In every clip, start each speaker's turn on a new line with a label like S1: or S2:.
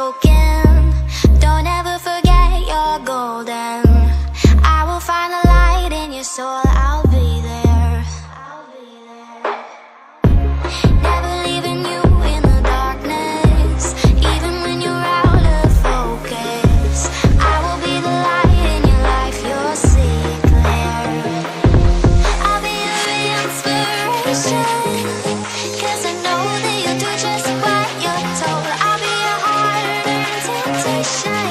S1: broken, don't ever forget you're golden. I will find the light in your soul, I'll be there. Never leaving you in the darkness, even when you're out of focus. I will be the light in your life, you'll see it clear. I'll be your inspiration, 'cause I know that you'll do just what you're told. I'll be your heart and temptation,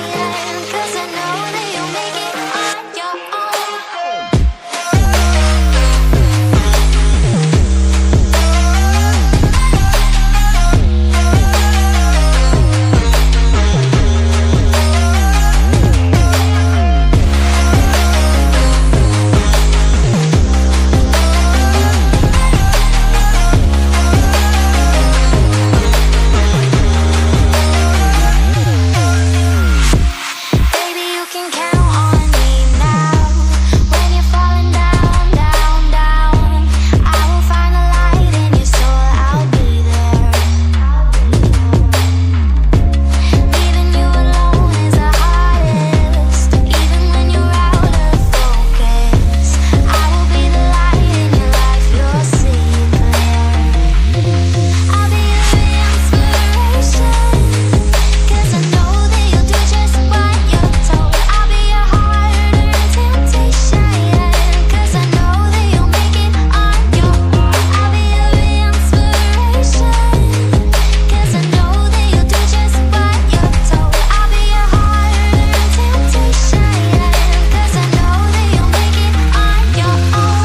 S1: 'cause I know that you'll make it on your own. Baby, you can count on me now. When you're falling down, down, down, I will find the light in your soul, I'll be there. Leaving you alone is the hardest, even when you're out of focus. I will be the light in your life, you'll see it clear. I'll be your inspiration, 'cause I know that you'll do just what you're told. I'll be your heart and temptation, 'cause I know that you'll make it on your own. I'll be your inspiration, 'cause I know that you'll do just what you're told. I'll be your heart and temptation, 'cause I know that you'll make it on your own.